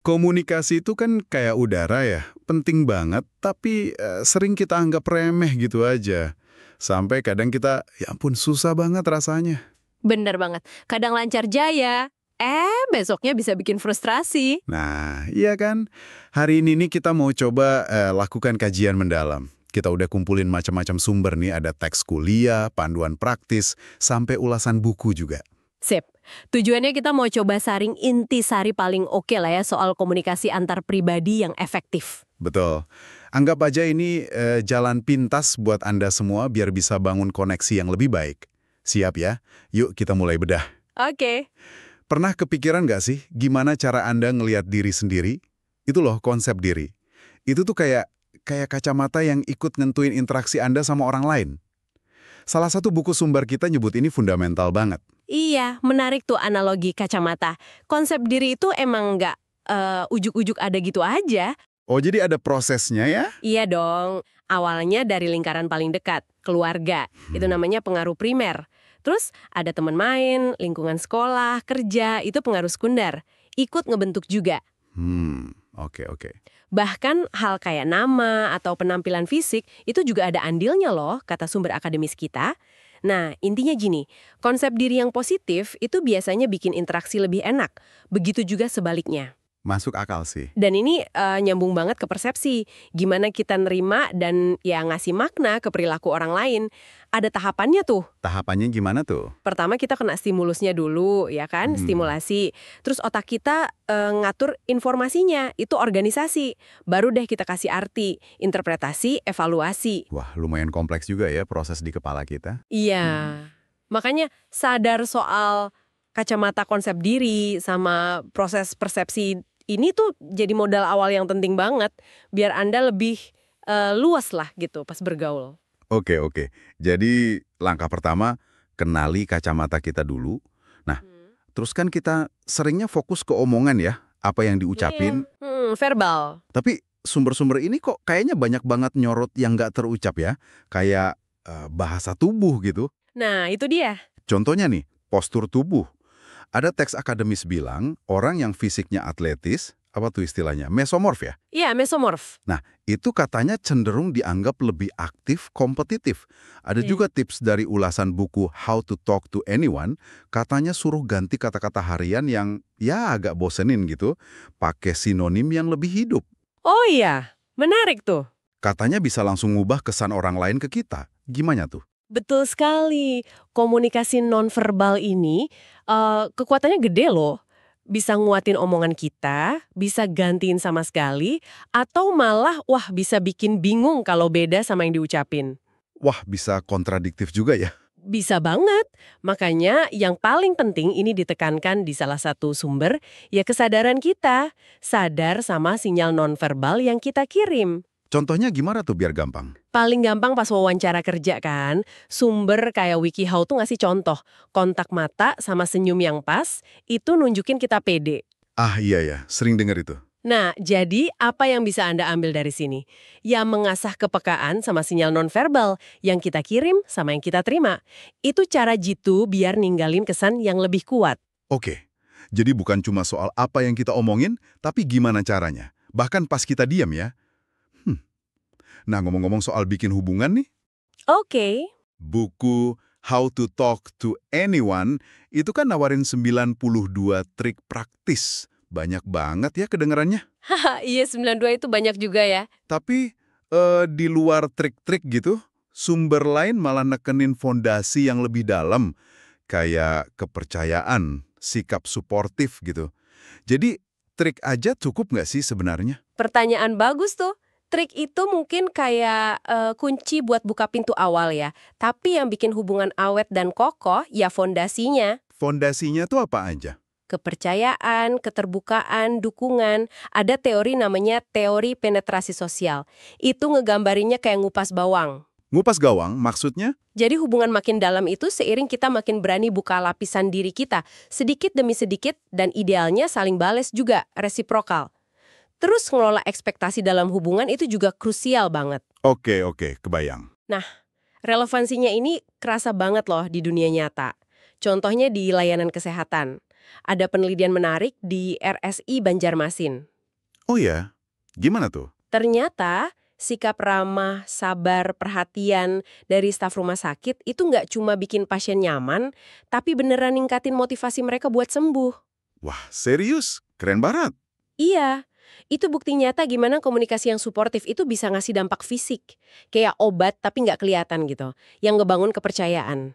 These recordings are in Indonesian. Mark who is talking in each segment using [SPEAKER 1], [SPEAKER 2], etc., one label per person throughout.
[SPEAKER 1] Komunikasi itu kan kayak udara ya, penting banget, tapi sering kita anggap remeh gitu aja. Sampai kadang kita, ya ampun susah banget rasanya.
[SPEAKER 2] Bener banget. Kadang lancar jaya, besoknya bisa bikin frustrasi.
[SPEAKER 1] Nah, iya kan? Hari ini nih kita mau coba lakukan kajian mendalam. Kita udah kumpulin macam-macam sumber nih, ada teks kuliah, panduan praktis, sampai ulasan buku juga.
[SPEAKER 2] Sip. Tujuannya kita mau coba saring intisari paling oke lah ya soal komunikasi antar pribadi yang efektif.
[SPEAKER 1] Betul. Anggap aja ini jalan pintas buat Anda semua biar bisa bangun koneksi yang lebih baik. Siap ya? Yuk kita mulai bedah.
[SPEAKER 2] Oke.
[SPEAKER 1] Pernah kepikiran nggak sih gimana cara Anda ngelihat diri sendiri? Itu loh konsep diri. Itu tuh kayak kacamata yang ikut nentuin interaksi Anda sama orang lain. Salah satu buku sumber kita nyebut ini fundamental banget.
[SPEAKER 2] Iya, menarik tuh analogi kacamata. Konsep diri itu emang nggak ujuk-ujuk ada gitu aja.
[SPEAKER 1] Oh, jadi ada prosesnya ya?
[SPEAKER 2] Iya dong. Awalnya dari lingkaran paling dekat, keluarga. Itu namanya pengaruh primer. Terus ada teman main, lingkungan sekolah, kerja, itu pengaruh sekunder. Ikut ngebentuk juga.
[SPEAKER 1] Oke.
[SPEAKER 2] Bahkan hal kayak nama atau penampilan fisik itu juga ada andilnya loh, kata sumber akademis kita. Nah, intinya gini, konsep diri yang positif itu biasanya bikin interaksi lebih enak. Begitu juga sebaliknya.
[SPEAKER 1] Masuk akal sih.
[SPEAKER 2] Dan ini nyambung banget ke persepsi. Gimana kita nerima dan ya ngasih makna ke perilaku orang lain. Ada tahapannya tuh.
[SPEAKER 1] Tahapannya gimana tuh?
[SPEAKER 2] Pertama kita kena stimulusnya dulu, ya kan? Stimulasi. Terus otak kita ngatur informasinya, itu organisasi. Baru deh kita kasih arti, interpretasi, evaluasi.
[SPEAKER 1] Wah, lumayan kompleks juga ya proses di kepala kita.
[SPEAKER 2] Iya. Makanya sadar soal kacamata konsep diri sama proses persepsi ini tuh jadi modal awal yang penting banget biar Anda lebih luas lah gitu pas bergaul.
[SPEAKER 1] Oke. Jadi langkah pertama, kenali kacamata kita dulu. Nah, terus kan kita seringnya fokus ke omongan ya, apa yang diucapin.
[SPEAKER 2] Verbal.
[SPEAKER 1] Tapi sumber-sumber ini kok kayaknya banyak banget nyorot yang nggak terucap ya. Kayak bahasa tubuh gitu.
[SPEAKER 2] Nah, itu dia.
[SPEAKER 1] Contohnya nih, postur tubuh. Ada teks akademis bilang, orang yang fisiknya atletis, apa tuh istilahnya, mesomorf ya?
[SPEAKER 2] Iya, mesomorf.
[SPEAKER 1] Nah, itu katanya cenderung dianggap lebih aktif, kompetitif. Ada juga tips dari ulasan buku How to Talk to Anyone, katanya suruh ganti kata-kata harian yang ya agak bosenin gitu, pakai sinonim yang lebih hidup.
[SPEAKER 2] Oh iya, menarik tuh.
[SPEAKER 1] Katanya bisa langsung ngubah kesan orang lain ke kita. Gimana tuh?
[SPEAKER 2] Betul sekali. Komunikasi nonverbal ini kekuatannya gede loh. Bisa nguatin omongan kita, bisa gantiin sama sekali, atau malah wah bisa bikin bingung kalau beda sama yang diucapin.
[SPEAKER 1] Wah, bisa kontradiktif juga ya.
[SPEAKER 2] Bisa banget. Makanya yang paling penting ini ditekankan di salah satu sumber, ya kesadaran kita. Sadar sama sinyal nonverbal yang kita kirim.
[SPEAKER 1] Contohnya gimana tuh biar gampang?
[SPEAKER 2] Paling gampang pas wawancara kerja kan, sumber kayak WikiHow tuh ngasih contoh. Kontak mata sama senyum yang pas, itu nunjukin kita pede.
[SPEAKER 1] Ah iya ya, sering dengar itu.
[SPEAKER 2] Nah, jadi apa yang bisa Anda ambil dari sini? Ya mengasah kepekaan sama sinyal nonverbal yang kita kirim sama yang kita terima. Itu cara jitu biar ninggalin kesan yang lebih kuat.
[SPEAKER 1] Oke, jadi bukan cuma soal apa yang kita omongin, tapi gimana caranya. Bahkan pas kita diam ya. Nah, ngomong-ngomong soal bikin hubungan nih,
[SPEAKER 2] Oke.
[SPEAKER 1] buku How to Talk to Anyone itu kan nawarin 92 trik praktis. Banyak banget ya kedengarannya.
[SPEAKER 2] Haha, iya 92 itu banyak juga ya.
[SPEAKER 1] Tapi di luar trik-trik gitu, sumber lain malah nekenin fondasi yang lebih dalam. Kayak kepercayaan, sikap suportif gitu. Jadi trik aja cukup nggak sih sebenarnya?
[SPEAKER 2] Pertanyaan bagus tuh. Trik itu mungkin kayak kunci buat buka pintu awal ya. Tapi yang bikin hubungan awet dan kokoh ya fondasinya.
[SPEAKER 1] Fondasinya tuh apa aja?
[SPEAKER 2] Kepercayaan, keterbukaan, dukungan. Ada teori namanya teori penetrasi sosial. Itu ngegambarinya kayak ngupas bawang.
[SPEAKER 1] Ngupas gawang maksudnya?
[SPEAKER 2] Jadi hubungan makin dalam itu seiring kita makin berani buka lapisan diri kita. Sedikit demi sedikit dan idealnya saling bales juga, resiprokal. Terus ngelola ekspektasi dalam hubungan itu juga krusial banget.
[SPEAKER 1] Oke, kebayang.
[SPEAKER 2] Nah, relevansinya ini kerasa banget loh di dunia nyata. Contohnya di layanan kesehatan. Ada penelitian menarik di RSI Banjarmasin.
[SPEAKER 1] Oh ya, gimana tuh?
[SPEAKER 2] Ternyata sikap ramah, sabar, perhatian dari staf rumah sakit itu nggak cuma bikin pasien nyaman, tapi beneran ningkatin motivasi mereka buat sembuh.
[SPEAKER 1] Wah, serius? Keren banget.
[SPEAKER 2] Iya, itu bukti nyata gimana komunikasi yang suportif itu bisa ngasih dampak fisik. Kayak obat tapi nggak kelihatan gitu, yang ngebangun kepercayaan.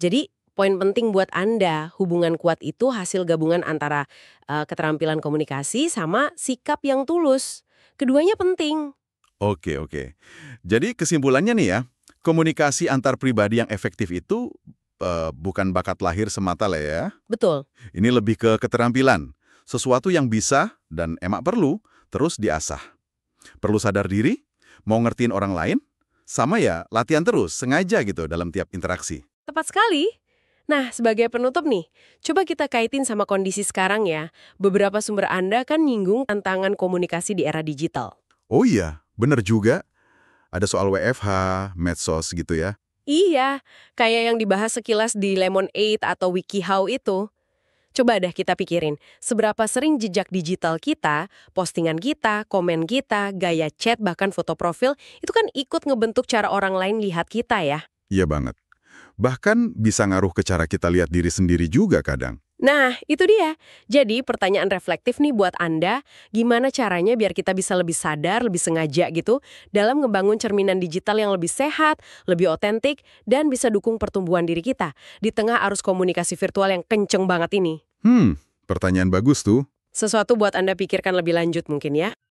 [SPEAKER 2] Jadi, poin penting buat Anda, hubungan kuat itu hasil gabungan antara keterampilan komunikasi sama sikap yang tulus. Keduanya penting.
[SPEAKER 1] Oke, oke. Jadi kesimpulannya nih ya, komunikasi antar pribadi yang efektif itu bukan bakat lahir semata lah ya.
[SPEAKER 2] Betul.
[SPEAKER 1] Ini lebih ke keterampilan. Sesuatu yang bisa dan emak perlu terus diasah. Perlu sadar diri, mau ngertiin orang lain, sama ya latihan terus, sengaja gitu dalam tiap interaksi.
[SPEAKER 2] Tepat sekali. Nah, sebagai penutup nih, coba kita kaitin sama kondisi sekarang ya. Beberapa sumber Anda kan nyinggung tantangan komunikasi di era digital.
[SPEAKER 1] Oh iya, bener juga. Ada soal WFH, medsos gitu ya.
[SPEAKER 2] Iya, kayak yang dibahas sekilas di Lemon8 atau WikiHow itu. Coba deh kita pikirin, seberapa sering jejak digital kita, postingan kita, komen kita, gaya chat, bahkan foto profil, itu kan ikut ngebentuk cara orang lain lihat kita ya.
[SPEAKER 1] Iya banget. Bahkan bisa ngaruh ke cara kita lihat diri sendiri juga kadang.
[SPEAKER 2] Nah, itu dia. Jadi pertanyaan reflektif nih buat Anda, gimana caranya biar kita bisa lebih sadar, lebih sengaja gitu, dalam ngebangun cerminan digital yang lebih sehat, lebih otentik, dan bisa dukung pertumbuhan diri kita, di tengah arus komunikasi virtual yang kenceng banget ini.
[SPEAKER 1] Pertanyaan bagus tuh.
[SPEAKER 2] Sesuatu buat Anda pikirkan lebih lanjut mungkin ya.